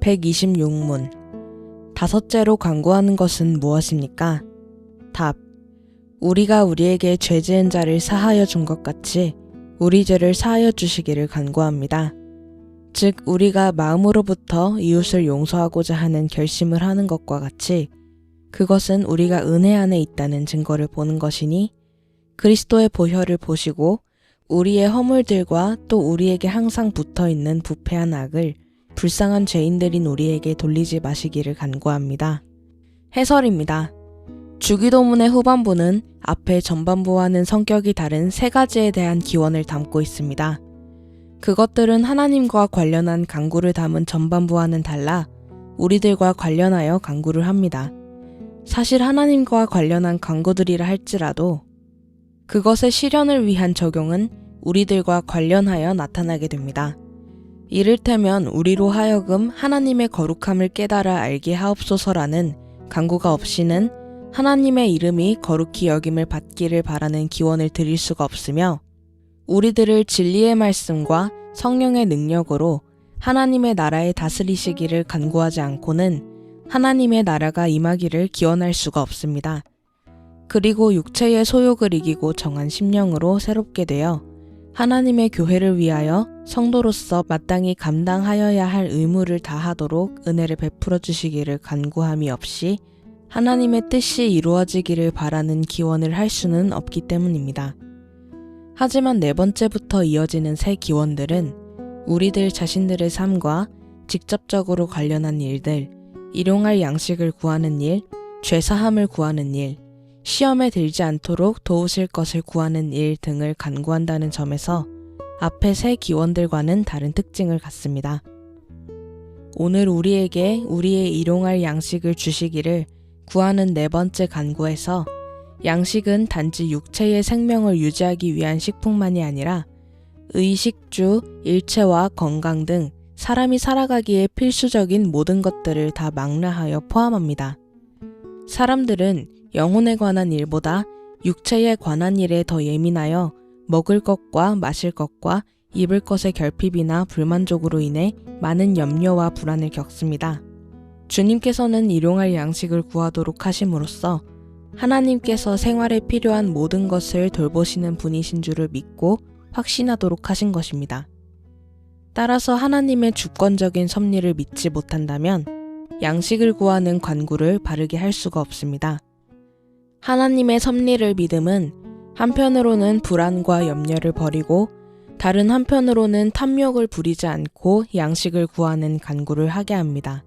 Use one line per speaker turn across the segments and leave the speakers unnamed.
126문. 다섯째로 간구하는 것은 무엇입니까? 답. 우리가 우리에게 죄 지은 자를 사하여 준 것 같이 우리 죄를 사하여 주시기를 간구합니다. 즉 우리가 마음으로부터 이웃을 용서하고자 하는 결심을 하는 것과 같이 그것은 우리가 은혜 안에 있다는 증거를 보는 것이니 그리스도의 보혈을 보시고 우리의 허물들과 또 우리에게 항상 붙어있는 부패한 악을 불쌍한 죄인들인 우리에게 돌리지 마시기를 간구합니다. 해설입니다. 주기도문의 후반부는 앞의 전반부와는 성격이 다른 세 가지에 대한 기원을 담고 있습니다. 그것들은 하나님과 관련한 간구를 담은 전반부와는 달라 우리들과 관련하여 간구를 합니다. 사실 하나님과 관련한 간구들이라 할지라도 그것의 실현을 위한 적용은 우리들과 관련하여 나타나게 됩니다. 이를테면 우리로 하여금 하나님의 거룩함을 깨달아 알게 하옵소서라는 간구가 없이는 하나님의 이름이 거룩히 여김을 받기를 바라는 기원을 드릴 수가 없으며 우리들을 진리의 말씀과 성령의 능력으로 하나님의 나라에 다스리시기를 간구하지 않고는 하나님의 나라가 임하기를 기원할 수가 없습니다. 그리고 육체의 소욕을 이기고 정한 심령으로 새롭게 되어 하나님의 교회를 위하여 성도로서 마땅히 감당하여야 할 의무를 다하도록 은혜를 베풀어 주시기를 간구함이 없이 하나님의 뜻이 이루어지기를 바라는 기원을 할 수는 없기 때문입니다. 하지만 네 번째부터 이어지는 세 기원들은 우리들 자신들의 삶과 직접적으로 관련한 일들, 일용할 양식을 구하는 일, 죄사함을 구하는 일, 시험에 들지 않도록 도우실 것을 구하는 일 등을 간구한다는 점에서 앞의 세 기원들과는 다른 특징을 갖습니다. 오늘 우리에게 우리의 일용할 양식을 주시기를 구하는 네 번째 간구에서 양식은 단지 육체의 생명을 유지하기 위한 식품만이 아니라 의식주, 일체와 건강 등 사람이 살아가기에 필수적인 모든 것들을 다 망라하여 포함합니다. 사람들은 영혼에 관한 일보다 육체에 관한 일에 더 예민하여 먹을 것과 마실 것과 입을 것의 결핍이나 불만족으로 인해 많은 염려와 불안을 겪습니다. 주님께서는 일용할 양식을 구하도록 하심으로써 하나님께서 생활에 필요한 모든 것을 돌보시는 분이신 줄을 믿고 확신하도록 하신 것입니다. 따라서 하나님의 주권적인 섭리를 믿지 못한다면 양식을 구하는 간구를 바르게 할 수가 없습니다. 하나님의 섭리를 믿음은 한편으로는 불안과 염려를 버리고 다른 한편으로는 탐욕을 부리지 않고 양식을 구하는 간구를 하게 합니다.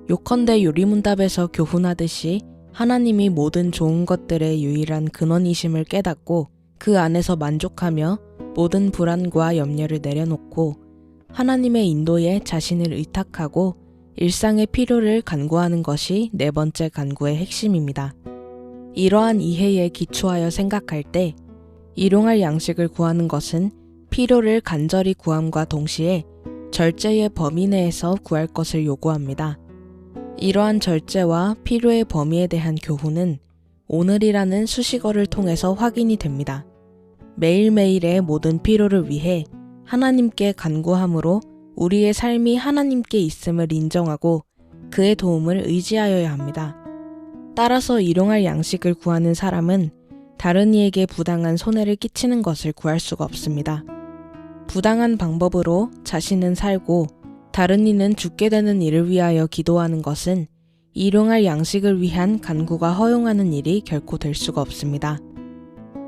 요컨대 요리문답에서 교훈하듯이 하나님이 모든 좋은 것들의 유일한 근원이심을 깨닫고 그 안에서 만족하며 모든 불안과 염려를 내려놓고 하나님의 인도에 자신을 의탁하고 일상의 필요를 간구하는 것이 네 번째 간구의 핵심입니다. 이러한 이해에 기초하여 생각할 때 일용할 양식을 구하는 것은 필요를 간절히 구함과 동시에 절제의 범위 내에서 구할 것을 요구합니다. 이러한 절제와 필요의 범위에 대한 교훈은 오늘이라는 수식어를 통해서 확인이 됩니다. 매일매일의 모든 필요를 위해 하나님께 간구함으로 우리의 삶이 하나님께 있음을 인정하고 그의 도움을 의지하여야 합니다. 따라서 일용할 양식을 구하는 사람은 다른 이에게 부당한 손해를 끼치는 것을 구할 수가 없습니다. 부당한 방법으로 자신은 살고 다른 이는 죽게 되는 일을 위하여 기도하는 것은 일용할 양식을 위한 간구가 허용하는 일이 결코 될 수가 없습니다.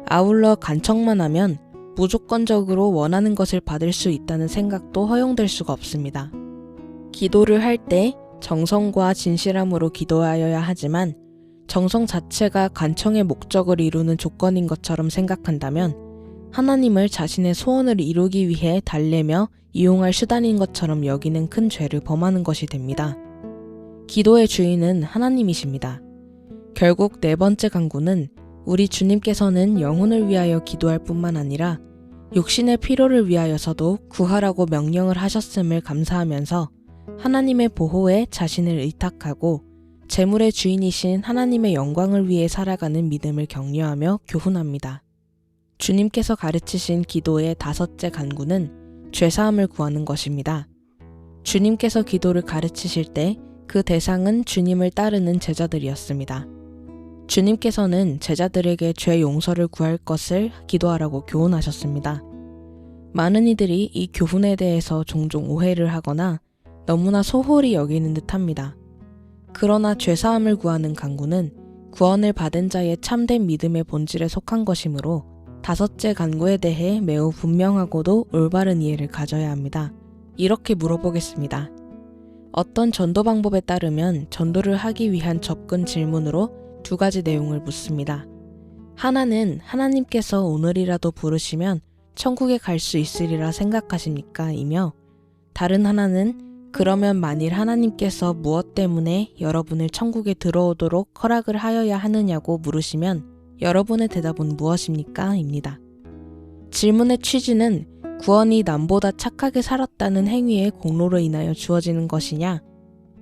아울러 간청만 하면 무조건적으로 원하는 것을 받을 수 있다는 생각도 허용될 수가 없습니다. 기도를 할 때 정성과 진실함으로 기도하여야 하지만 정성 자체가 간청의 목적을 이루는 조건인 것처럼 생각한다면 하나님을 자신의 소원을 이루기 위해 달래며 이용할 수단인 것처럼 여기는 큰 죄를 범하는 것이 됩니다. 기도의 주인은 하나님이십니다. 결국 네 번째 간구는 우리 주님께서는 영혼을 위하여 기도할 뿐만 아니라 육신의 필요를 위하여서도 구하라고 명령을 하셨음을 감사하면서 하나님의 보호에 자신을 의탁하고 재물의 주인이신 하나님의 영광을 위해 살아가는 믿음을 격려하며 교훈합니다. 주님께서 가르치신 기도의 다섯째 간구는 죄사함을 구하는 것입니다. 주님께서 기도를 가르치실 때 그 대상은 주님을 따르는 제자들이었습니다. 주님께서는 제자들에게 죄 용서를 구할 것을 기도하라고 교훈하셨습니다. 많은 이들이 이 교훈에 대해서 종종 오해를 하거나 너무나 소홀히 여기는 듯합니다. 그러나 죄사함을 구하는 간구는 구원을 받은 자의 참된 믿음의 본질에 속한 것이므로 다섯째 간구에 대해 매우 분명하고도 올바른 이해를 가져야 합니다. 이렇게 물어보겠습니다. 어떤 전도 방법에 따르면 전도를 하기 위한 접근 질문으로 두 가지 내용을 묻습니다. 하나는 하나님께서 오늘이라도 부르시면 천국에 갈 수 있으리라 생각하십니까? 이며 다른 하나는 그러면 만일 하나님께서 무엇 때문에 여러분을 천국에 들어오도록 허락을 하여야 하느냐고 물으시면 여러분의 대답은 무엇입니까? 입니다. 질문의 취지는 구원이 남보다 착하게 살았다는 행위의 공로로 인하여 주어지는 것이냐,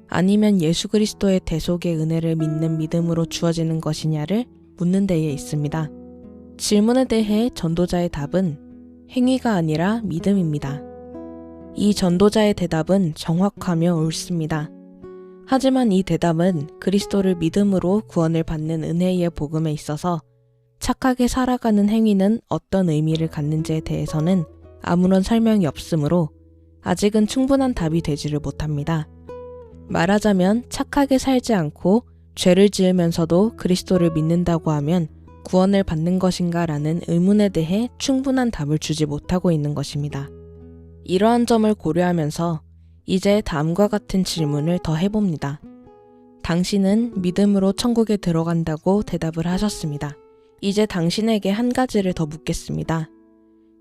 아니면 예수 그리스도의 대속의 은혜를 믿는 믿음으로 주어지는 것이냐를 묻는 데에 있습니다. 질문에 대해 전도자의 답은 행위가 아니라 믿음입니다. 이 전도자의 대답은 정확하며 옳습니다. 하지만 이 대답은 그리스도를 믿음으로 구원을 받는 은혜의 복음에 있어서 착하게 살아가는 행위는 어떤 의미를 갖는지에 대해서는 아무런 설명이 없으므로 아직은 충분한 답이 되지를 못합니다. 말하자면 착하게 살지 않고 죄를 지으면서도 그리스도를 믿는다고 하면 구원을 받는 것인가 라는 의문에 대해 충분한 답을 주지 못하고 있는 것입니다. 이러한 점을 고려하면서 이제 다음과 같은 질문을 더 해봅니다. 당신은 믿음으로 천국에 들어간다고 대답을 하셨습니다. 이제 당신에게 한 가지를 더 묻겠습니다.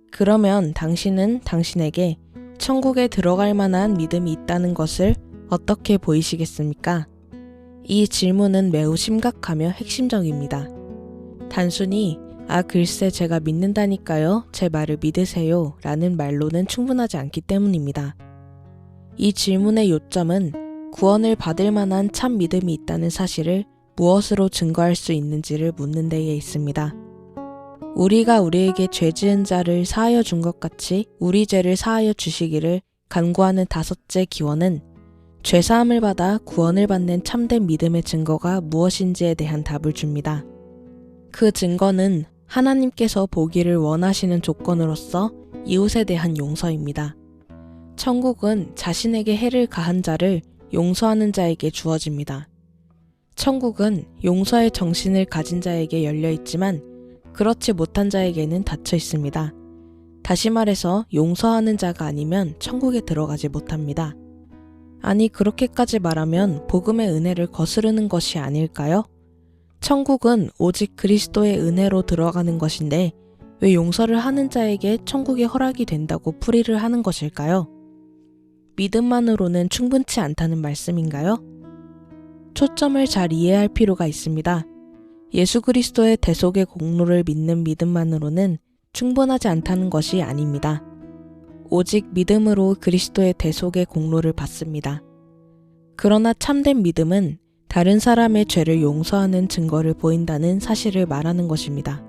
그러면 당신은 당신에게 천국에 들어갈 만한 믿음이 있다는 것을 어떻게 보이시겠습니까? 이 질문은 매우 심각하며 핵심적입니다. 단순히 글쎄 제가 믿는다니까요, 제 말을 믿으세요 라는 말로는 충분하지 않기 때문입니다. 이 질문의 요점은 구원을 받을 만한 참 믿음이 있다는 사실을 무엇으로 증거할 수 있는지를 묻는 데에 있습니다. 우리가 우리에게 죄 지은 자를 사하여 준 것 같이 우리 죄를 사하여 주시기를 간구하는 다섯째 기원은 죄사함을 받아 구원을 받는 참된 믿음의 증거가 무엇인지에 대한 답을 줍니다. 그 증거는 하나님께서 보기를 원하시는 조건으로서 이웃에 대한 용서입니다. 천국은 자신에게 해를 가한 자를 용서하는 자에게 주어집니다. 천국은 용서의 정신을 가진 자에게 열려 있지만 그렇지 못한 자에게는 닫혀 있습니다. 다시 말해서 용서하는 자가 아니면 천국에 들어가지 못합니다. 아니, 그렇게까지 말하면 복음의 은혜를 거스르는 것이 아닐까요? 천국은 오직 그리스도의 은혜로 들어가는 것인데 왜 용서를 하는 자에게 천국의 허락이 된다고 풀이를 하는 것일까요? 믿음만으로는 충분치 않다는 말씀인가요? 초점을 잘 이해할 필요가 있습니다. 예수 그리스도의 대속의 공로를 믿는 믿음만으로는 충분하지 않다는 것이 아닙니다. 오직 믿음으로 그리스도의 대속의 공로를 받습니다. 그러나 참된 믿음은 다른 사람의 죄를 용서하는 증거를 보인다는 사실을 말하는 것입니다.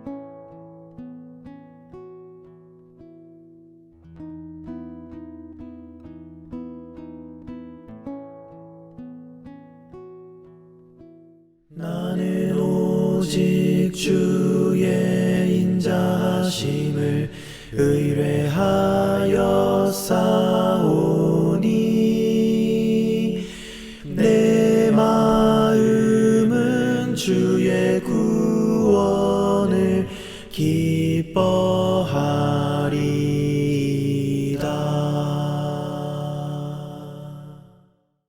나는 오직 주의 인자하심을 의뢰하여 싸우니 내 마음은 주의 구원을 기뻐하리.